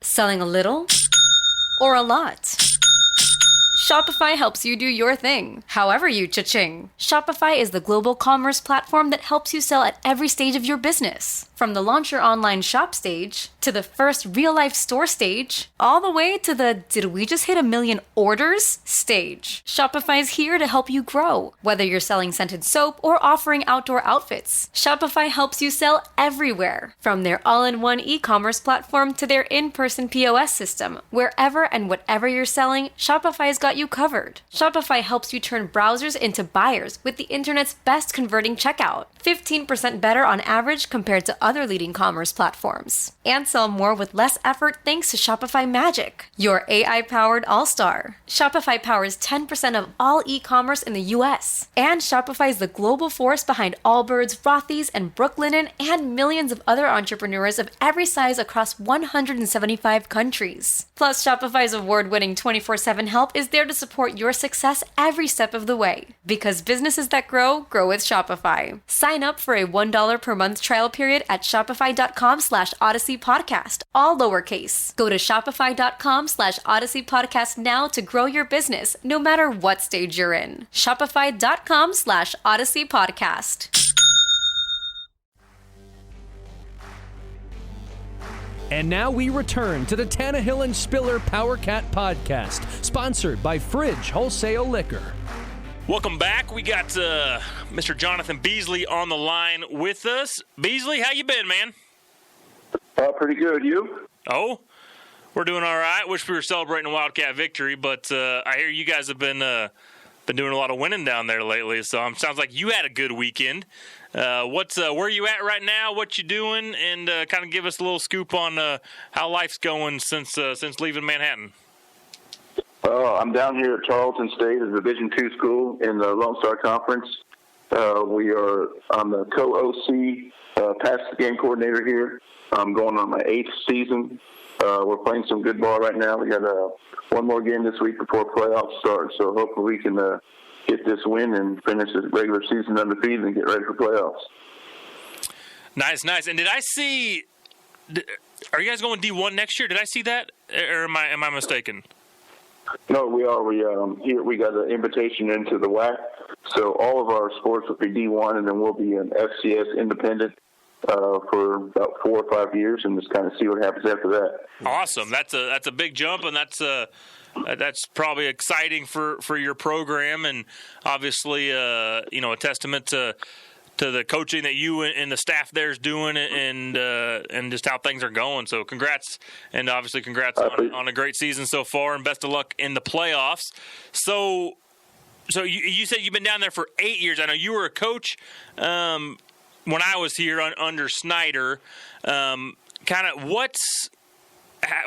Selling a little or a lot? Shopify helps you do your thing, however you cha-ching. Shopify is the global commerce platform that helps you sell at every stage of your business. From the launch your online shop stage, to the first real-life store stage, all the way to the did we just hit 1 million orders stage. Shopify is here to help you grow. Whether you're selling scented soap or offering outdoor outfits, Shopify helps you sell everywhere. From their all-in-one e-commerce platform to their in-person POS system, wherever and whatever you're selling, Shopify's got you covered. Shopify helps you turn browsers into buyers with the internet's best converting checkout. 15% better on average compared to other leading commerce platforms. And sell more with less effort thanks to Shopify Magic, your AI-powered all-star. Shopify powers 10% of all e-commerce in the US. And Shopify is the global force behind Allbirds, Rothy's, and Brooklinen, and millions of other entrepreneurs of every size across 175 countries. Plus, Shopify's award-winning 24/7 help is there to support your success every step of the way. Because businesses that grow with Shopify. Sign up for a $1 per month trial period at shopify.com/Odyssey Podcast, all lowercase. Go to shopify.com/Odyssey Podcast now to grow your business, no matter what stage you're in. Shopify.com/Odyssey Podcast. And now we return to the Tannahill and Spiller Powercat Podcast, sponsored by Fridge Wholesale Liquor. Welcome back. We got Mr. Jonathan Beasley on the line with us. Beasley, how you been, man? Pretty good. You? Oh, we're doing all right. Wish we were celebrating a Wildcat victory, but I hear you guys have been doing a lot of winning down there lately. So sounds like you had a good weekend. Where you at right now? What you doing? And kind of give us a little scoop on how life's going since leaving Manhattan. I'm down here at Charlton State, a Division II school in the Lone Star Conference. We are on the co-OC, pass game coordinator here. I'm going on my 8th season. We're playing some good ball right now. We got one more game this week before playoffs start, so hopefully we can get this win and finish the regular season undefeated and get ready for playoffs. Nice. And did I see? Are you guys going D1 next year? Did I see that, or am I mistaken? No, we are. We got an invitation into the WAC, so all of our sports will be D1, and then we'll be an FCS independent for about 4 or 5 years, and just kind of see what happens after that. Awesome. That's a big jump, and that's probably exciting for your program, and obviously a testament to the coaching that you and the staff there is doing, and just how things are going. So congrats, and obviously congrats on a great season so far, and best of luck in the playoffs. So you said you've been down there for 8 years. I know you were a coach when I was here under Snyder. Kind of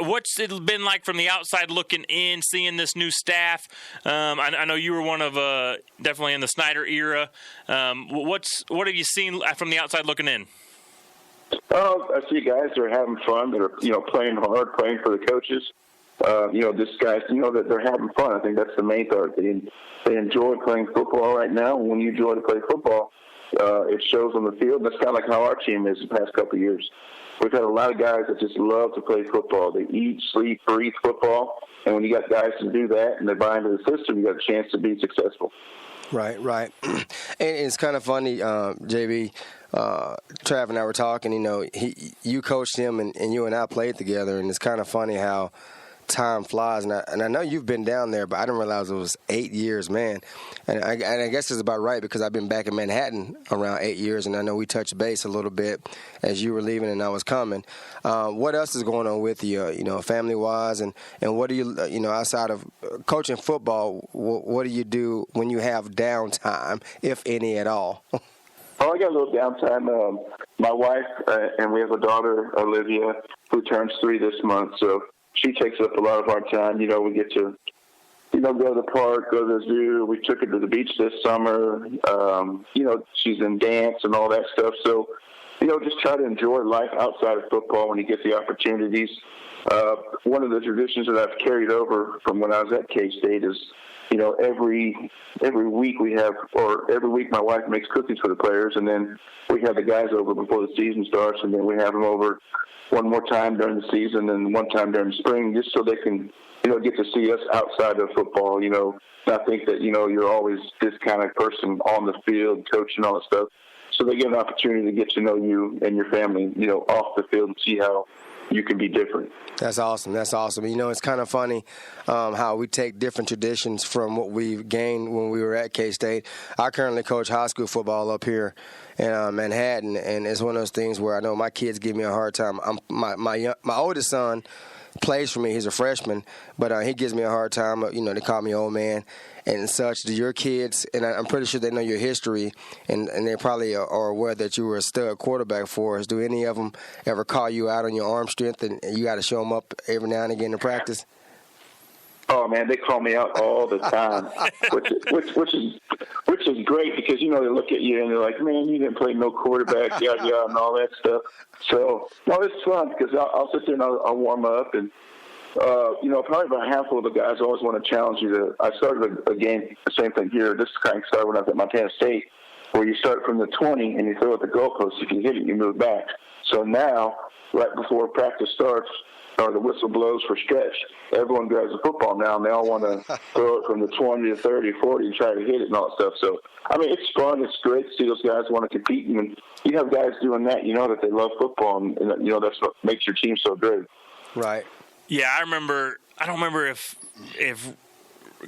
what's it been like from the outside looking in, seeing this new staff? I know you were one of definitely in the Snyder era. What have you seen from the outside looking in? I see guys that are having fun, that are playing hard, playing for the coaches. This guys, that they're having fun. I think that's the main part. They enjoy playing football right now. When you enjoy to play football, it shows on the field. That's kind of like how our team is the past couple of years. We've had a lot of guys that just love to play football. They eat, sleep, breathe football. And when you got guys to do that and they buy into the system, you got a chance to be successful. Right. And it's kind of funny, JB. Trav and I were talking. You coached him, and you and I played together. And it's kind of funny how time flies. And I know you've been down there, but I didn't realize it was 8 years, man. And I guess it's about right because I've been back in Manhattan around 8 years, and I know we touched base a little bit as you were leaving and I was coming. What else is going on with you, family-wise, and what do you, outside of coaching football, what do you do when you have downtime, if any at all? Oh, I got a little downtime. My wife and we have a daughter, Olivia, who turns 3 this month, so she takes up a lot of our time. We get to, go to the park, go to the zoo. We took her to the beach this summer. She's in dance and all that stuff. So, just try to enjoy life outside of football when you get the opportunities. One of the traditions that I've carried over from when I was at K-State is, every week every week my wife makes cookies for the players, and then we have the guys over before the season starts, and then we have them over one more time during the season and one time during the spring, just so they can, get to see us outside of football, not think that, you're always this kind of person on the field, coaching, all that stuff. So they get an opportunity to get to know you and your family, off the field and see how you can be different. That's awesome. It's kind of funny how we take different traditions from what we gained when we were at K-State. I currently coach high school football up here in Manhattan, and it's one of those things where I know my kids give me a hard time. My oldest son plays for me. He's a freshman, but he gives me a hard time. They call me old man and such. Do your kids, and I'm pretty sure they know your history, and they probably are aware that you were a stud quarterback for us. Do any of them ever call you out on your arm strength, and you got to show them up every now and again in practice? Oh man, they call me out all the time, which is great because they look at you and they're like, man, you didn't play no quarterback, yada and all that stuff. So no, it's fun because I'll sit there and I'll warm up, and probably about a handful of the guys always want to challenge you. I started a game, the same thing here. This kind of started when I was at Montana State, where you start from the 20 and you throw at the goalpost. If you hit it, you move back. So now, right before practice starts, or the whistle blows for stretch, everyone grabs a football now, and they all want to throw it from the 20 to 30, 40 and try to hit it and all that stuff. So, it's fun. It's great to see those guys want to compete. And when you have guys doing that, that they love football, and that's what makes your team so great. Right. Yeah, I don't remember if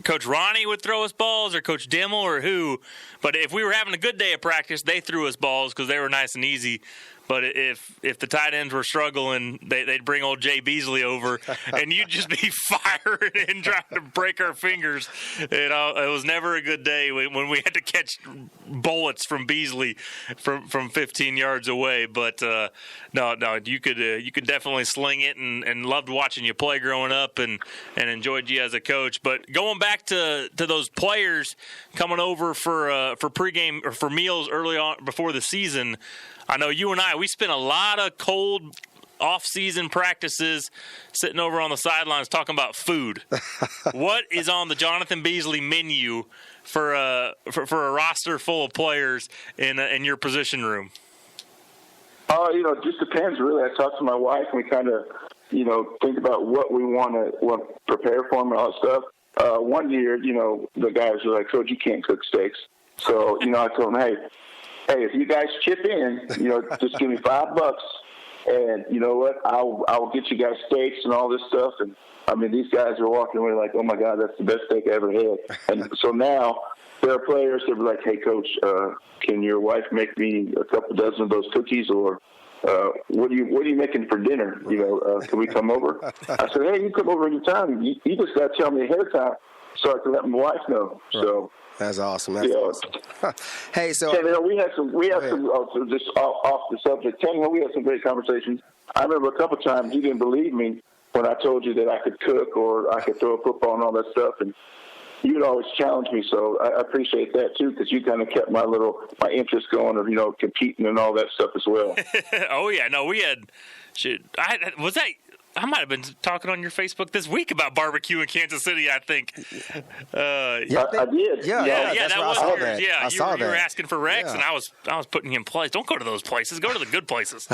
Coach Ronnie would throw us balls or Coach Dimmel or who, but if we were having a good day of practice, they threw us balls because they were nice and easy. But if the tight ends were struggling, they'd bring old Jay Beasley over, and you'd just be firing and trying to break our fingers. It was never a good day when we had to catch bullets from Beasley from 15 yards away. But no, you could definitely sling it, and loved watching you play growing up, and enjoyed you as a coach. But going back to those players coming over for pregame or for meals early on before the season. I know you and we spent a lot of cold off-season practices sitting over on the sidelines talking about food. What is on the Jonathan Beasley menu for a roster full of players in your position room? It just depends, really. I talk to my wife, and we kind of, think about what we want to prepare for them and all that stuff. One year, the guys were like, Coach, you can't cook steaks. So, I told them, hey, if you guys chip in, just give me $5, and you know what? I'll get you guys steaks and all this stuff. And these guys are walking away like, oh my God, that's the best steak I ever had. And so now there are players that are like, hey, Coach, can your wife make me a couple dozen of those cookies, or what are you making for dinner? Can we come over? I said, hey, you come over anytime. You just got to tell me ahead of time so I can let my wife know. Right. So. That's awesome. Awesome. Hey, so Tannahill, we had some just off the subject. Tannahill, we had some great conversations. I remember a couple times you didn't believe me when I told you that I could cook or I could throw a football and all that stuff, and you'd always challenge me. So I appreciate that too, because you kind of kept my interest going of, competing and all that stuff as well. Oh yeah, no, we had. I might have been talking on your Facebook this week about barbecue in Kansas City, I think. I did. Yeah, that was yours. Yeah, you were asking for Rex, yeah. and I was putting you in place. Don't go to those places. Go to the good places.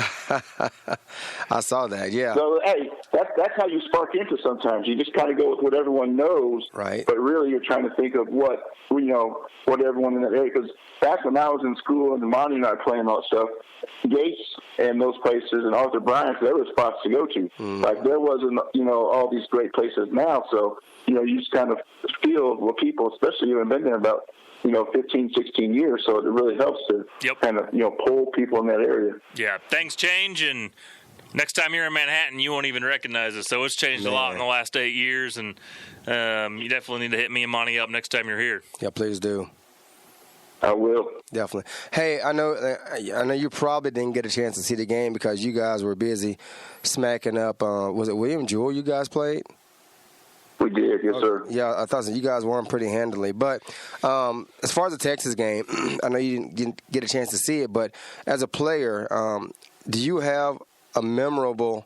I saw that, yeah. So, hey, that's how you spark interest sometimes. You just kind of go with what everyone knows, right? But really you're trying to think of what everyone in that area, because back when I was in school and Monte and I playing all that stuff, Gates and those places and Arthur Bryant's, there were spots to go to. Like there wasn't, all these great places now. So, you just kind of feel what people, especially you have been there about, 15, 16 years. So it really helps to kind of, pull people in that area. Yeah, things change, and next time you're in Manhattan, you won't even recognize it. So it's changed a lot in the last 8 years, and you definitely need to hit me and Monte up next time you're here. Yeah, please do. I will. Definitely. Hey, I know you probably didn't get a chance to see the game because you guys were busy smacking up. Was it William Jewell you guys played? We did, yes, sir. Yeah, I thought so. You guys won pretty handily. But as far as the Texas game, I know you didn't get a chance to see it, but as a player, do you have a memorable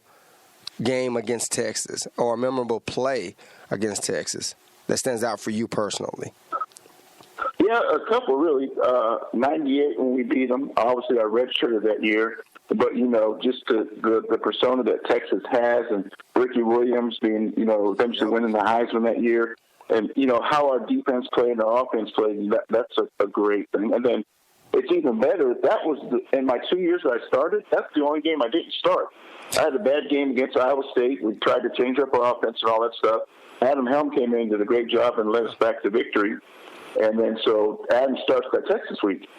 game against Texas or a memorable play against Texas that stands out for you personally? Yeah, a couple really. 98 when we beat them. Obviously, I redshirted that year. But, just the persona that Texas has, and Ricky Williams being, eventually winning the Heisman that year, and, how our defense played and our offense played, that's a great thing. And then it's even better. That was, in my 2 years that I started, that's the only game I didn't start. I had a bad game against Iowa State. We tried to change up our offense and all that stuff. Adam Helm came in, did a great job, and led us back to victory. And then so Adam starts that Texas week.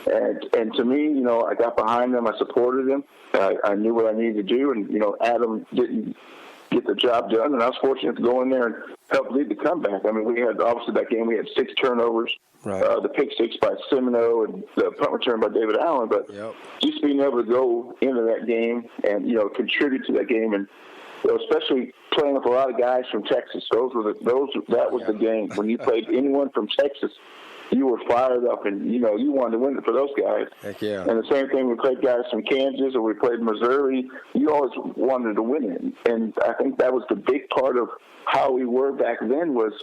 And to me, I got behind them. I supported him. I knew what I needed to do. And, Adam didn't get the job done. And I was fortunate to go in there and help lead the comeback. I mean, we had, obviously, that game, we had 6 turnovers. Right. The pick 6 by Semino and the punt return by David Allen. But just being able to go into that game and, contribute to that game, and especially playing with a lot of guys from Texas. That was the game. When you played anyone from Texas, you were fired up, and you wanted to win it for those guys. Heck yeah. And the same thing, we played guys from Kansas or we played Missouri. You always wanted to win it, and I think that was the big part of how we were back then. Was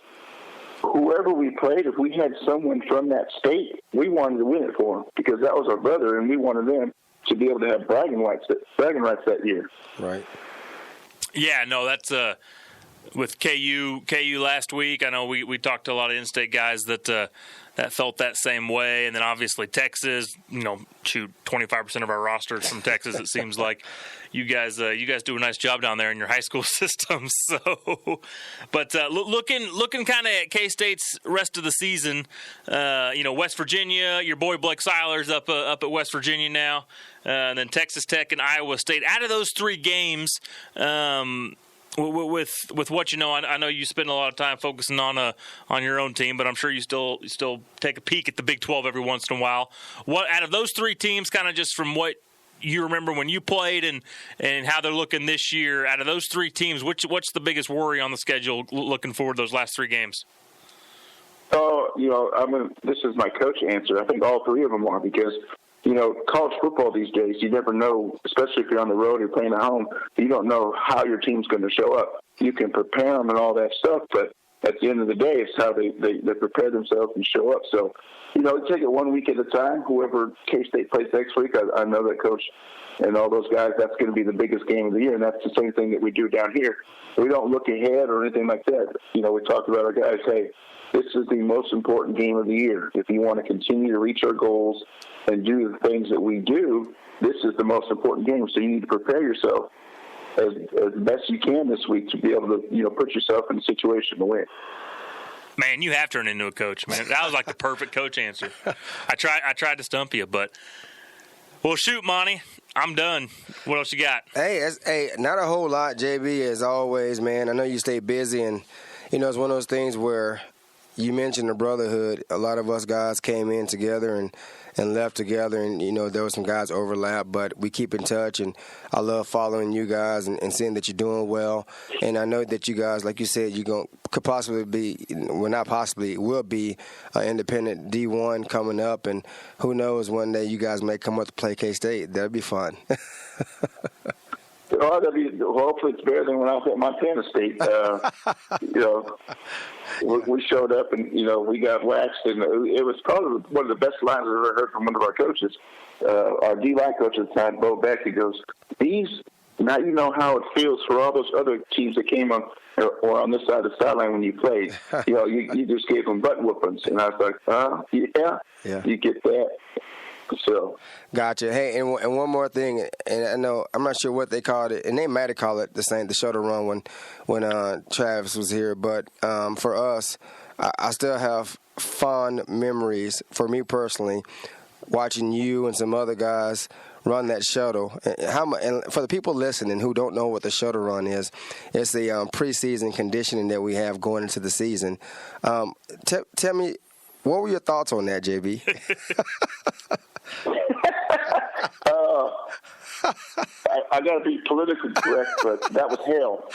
whoever we played, if we had someone from that state, we wanted to win it for them because that was our brother, and we wanted them to be able to have bragging rights that year. Right. Yeah, no, that's with KU last week. I know we talked to a lot of in-state guys that felt that same way, and then obviously Texas. 25% of our roster is from Texas. It seems like you guys do a nice job down there in your high school system. So, but looking kind of at K-State's rest of the season. West Virginia, your boy Blake Seiler's up at West Virginia now, and then Texas Tech and Iowa State. Out of those 3 games. With what I know you spend a lot of time focusing on your own team, but I'm sure you still take a peek at the Big 12 every once in a while. What out of those 3 teams, kind of just from what you remember when you played and how they're looking this year, out of those 3 teams, what's the biggest worry on the schedule looking forward to those last 3 games? This is my coach answer. I think all 3 of them are because. College football these days, you never know, especially if you're on the road or playing at home, you don't know how your team's going to show up. You can prepare them and all that stuff, but at the end of the day, it's how they prepare themselves and show up. So, take it 1 week at a time. Whoever K-State plays next week, I know that coach and all those guys, that's going to be the biggest game of the year, and that's the same thing that we do down here. We don't look ahead or anything like that. We talk about our guys, hey, this is the most important game of the year. If you want to continue to reach our goals and do the things that we do, this is the most important game. So you need to prepare yourself as best you can this week to be able to, put yourself in a situation to win. Man, you have turned into a coach, man. That was like the perfect coach answer. I tried to stump you, but well, shoot, Monte. I'm done. What else you got? Hey, not a whole lot, JB, as always, man. I know you stay busy, and it's one of those things where you mentioned the brotherhood. A lot of us guys came in together, and and left together, and there were some guys overlap, but we keep in touch, and I love following you guys and seeing that you're doing well. And I know that you guys, like you said, could possibly be, well, not possibly, will be an independent D1 coming up, and who knows, one day you guys may come up to play K-State. That'd be fun. Oh, hopefully it's better than when I was at Montana State. We showed up and, we got waxed, and it was probably one of the best lines I've ever heard from one of our coaches. Our D-line coach at the time, Bo Beck, he goes, now you know how it feels for all those other teams that came on or on this side of the sideline when you played. You just gave them butt whoopings. And I was like, yeah, you get that. So, gotcha. Hey, and one more thing, and I know I'm not sure what they called it, and they might have called it the shoulder run when Travis was here. But for us, I still have fond memories for me personally, watching you and some other guys run that shuttle. And for the people listening who don't know what the shuttle run is, it's the preseason conditioning that we have going into the season. Tell me, what were your thoughts on that, JB? I got to be politically correct, but that was hell.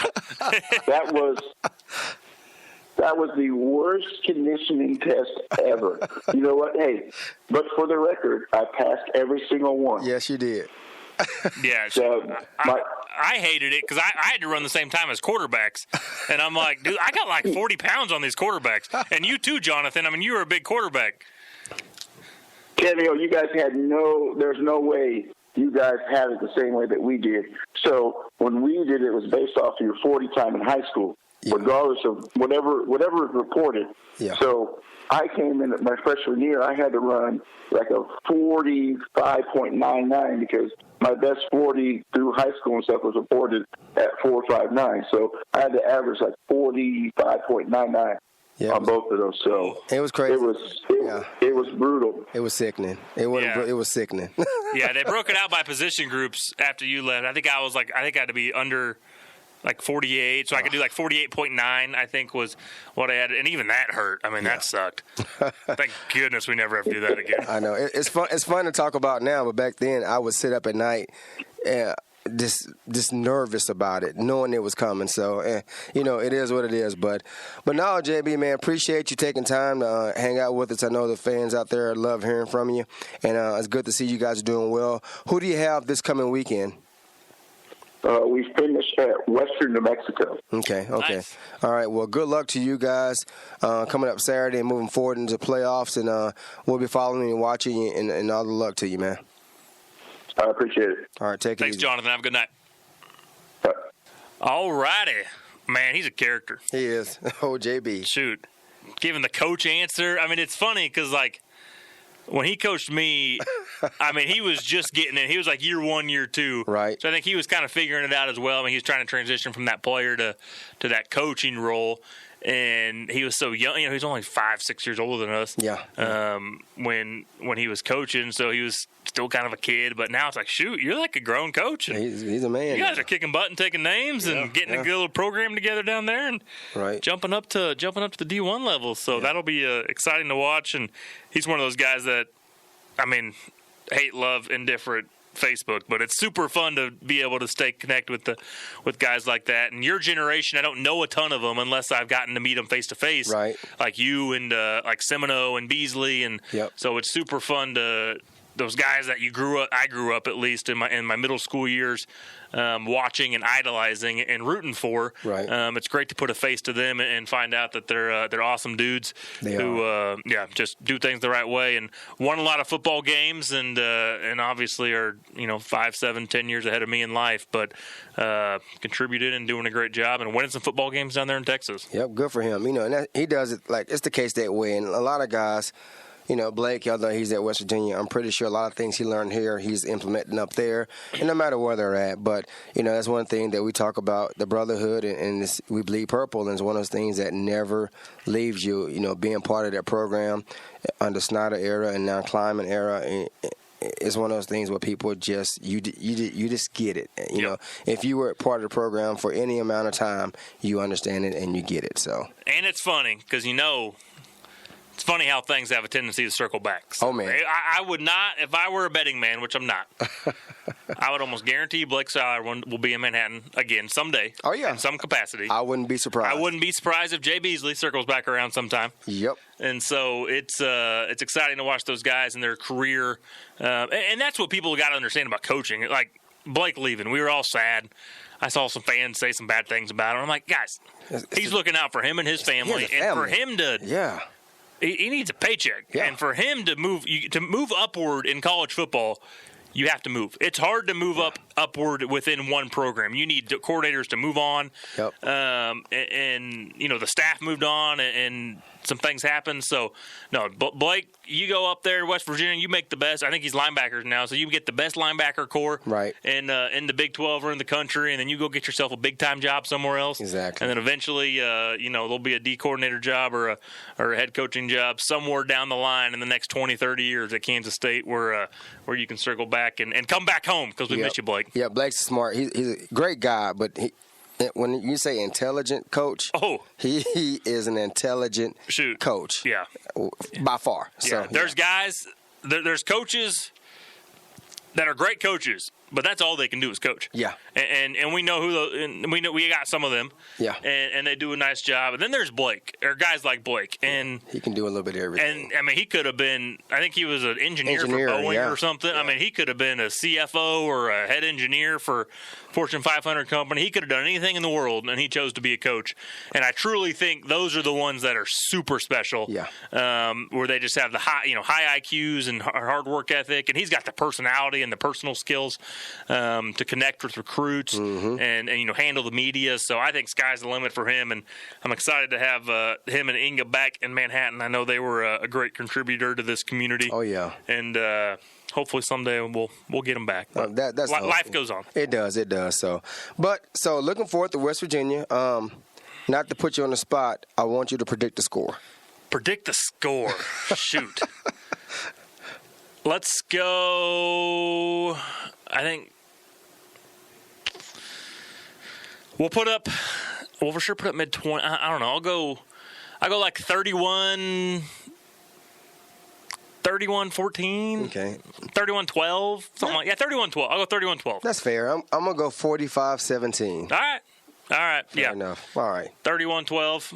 That was the worst conditioning test ever. You know what? Hey, but for the record, I passed every single one. Yes, you did. Yeah, so I hated it because I had to run the same time as quarterbacks, and I'm like, dude, I got like 40 pounds on these quarterbacks, and you too, Jonathan. I mean, you were a big quarterback. Tannahill, you guys there's no way you guys had it the same way that we did. So when we did it was based off of your 40 time in high school, regardless of whatever is reported. Yeah. So I came in at my freshman year, I had to run like a 45.99 because my best 40 through high school and stuff was reported at 4.59. So I had to average like 45.99. Yeah, on both of those, so it was crazy. It was brutal. It was sickening. It was sickening. Yeah, they broke it out by position groups after you left. I think I had to be under like 48, so I could do like 48.9. I think was what I had, and even that hurt. I mean, that sucked. Thank goodness we never have to do that again. I know it's fun. It's fun to talk about now, but back then I would sit up at night. Just nervous about it, knowing it was coming. So, it is what it is. But no, JB, man, appreciate you taking time to hang out with us. I know the fans out there love hearing from you, and it's good to see you guys are doing well. Who do you have this coming weekend? We finished at Western New Mexico. Okay. Nice. All right, well, good luck to you guys coming up Saturday and moving forward into playoffs, and we'll be following and watching you, and all the luck to you, man. I appreciate it. All right, take it Thanks, easy. Jonathan. Have a good night. All righty. Man, he's a character. He is. Oh, JB. Shoot. Giving the coach answer. I mean, it's funny because, like, when he coached me, I mean, he was just getting in. He was like year 1, year 2. Right. So I think he was kind of figuring it out as well. I mean, he was trying to transition from that player to that coaching role. And he was so young. He was only 5-6 years older than us. Yeah. When he was coaching, so he was still kind of a kid. But now it's like, shoot, you're like a grown coach. And he's a man. you guys are kicking butt and taking names and getting a good little program together down there and jumping up to the D1 level. So that'll be exciting to watch. And he's one of those guys that, I mean, hate, love, indifferent Facebook, but it's super fun to be able to stay connected with guys like that. And your generation, I don't know a ton of them unless I've gotten to meet them face to face, right? Like you and like Semino and Beasley, and so it's super fun to those guys that I grew up at least in my middle school years, watching and idolizing and rooting for. Right. It's great to put a face to them and find out that they're awesome dudes who just do things the right way and won a lot of football games and obviously are 5, 7, 10 years ahead of me in life, but contributed and doing a great job and winning some football games down there in Texas. Yep, good for him. And he does it like it's the K-State way, and a lot of guys. Blake, although he's at West Virginia, I'm pretty sure a lot of things he learned here, he's implementing up there, and no matter where they're at. But, that's one thing that we talk about, the brotherhood, and we bleed purple, and it's one of those things that never leaves you, being part of that program under Snyder era and now Kleiman era. It's one of those things where people just, you just get it. If you were part of the program for any amount of time, you understand it and you get it. So. And it's funny because, It's funny how things have a tendency to circle back. So, oh, man. I would not, if I were a betting man, which I'm not, I would almost guarantee Blake Siler will be in Manhattan again someday. Oh, yeah. In some capacity. I wouldn't be surprised. I wouldn't be surprised if Jay Beasley circles back around sometime. Yep. And so it's exciting to watch those guys and their career. And that's what people got to understand about coaching. Like Blake leaving, we were all sad. I saw some fans say some bad things about him. I'm like, guys, he's looking out for him and his family. And for him to he needs a paycheck. Yeah. And for him to move upward in college football, you have to move. It's hard to move upward within one program. You need coordinators to move on. Yep. And the staff moved on, and some things happened. So, no, Blake, you go up there to West Virginia, you make the best. I think he's linebackers now, so you get the best linebacker core in the Big 12 or in the country, and then you go get yourself a big-time job somewhere else. Exactly. And then eventually, there'll be a D coordinator job or a head coaching job somewhere down the line in the next 20, 30 years at Kansas State where you can circle back and come back home because we miss you, Blake. Yeah, Blake's smart. He's a great guy, but when you say intelligent coach, he is an intelligent coach. Yeah. By far. Yeah. So, there's guys, there's coaches that are great coaches, but that's all they can do is coach. Yeah. And we know we got some of them. Yeah. And they do a nice job. And then there's Blake, or guys like Blake. And he can do a little bit of everything. And I mean, he could have been, I think he was an engineer for Boeing or something. Yeah. I mean, he could have been a CFO or a head engineer for Fortune 500 company. He could have done anything in the world, and he chose to be a coach. And I truly think those are the ones that are super special. Yeah. Where they just have the high IQs and hard work ethic, and he's got the personality and the personal skills to connect with recruits and handle the media. So I think sky's the limit for him, and I'm excited to have him and Inga back in Manhattan. I know they were a great contributor to this community. Oh yeah, and hopefully someday we'll get him back. That's life goes on. It does. So looking forward to West Virginia. Not to put you on the spot, I want you to predict the score. Predict the score. Shoot. Let's go. I think we'll for sure put up mid-20. I don't know. I'll go like 31-14. Okay. 31-12. Something like 31-12. I'll go 31-12. That's fair. I'm gonna go 45-17. All right. Fair enough. All right. 31-12.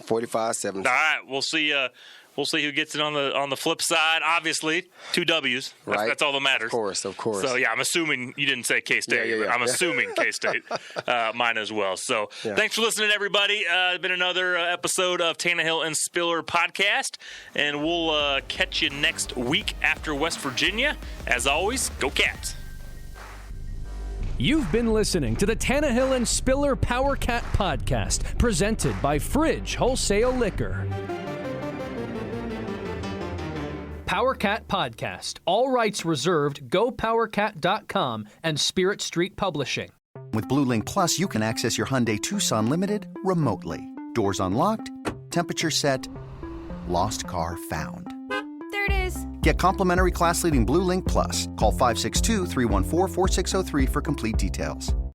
45-17. All right. We'll see. We'll see who gets it on the flip side. Obviously, 2 W's. That's all that matters. Of course. So, I'm assuming you didn't say K-State. I'm assuming K-State. Mine as well. So, thanks for listening, everybody. It's been another episode of Tannahill and Spiller Podcast, and we'll catch you next week after West Virginia. As always, go Cats. You've been listening to the Tannahill and Spiller Powercat Podcast, presented by Fridge Wholesale Liquor. Powercat Podcast. All rights reserved. GoPowercat.com and Spirit Street Publishing. With Blue Link Plus, you can access your Hyundai Tucson Limited remotely. Doors unlocked, temperature set, lost car found. There it is. Get complimentary class-leading Blue Link Plus. Call 562-314-4603 for complete details.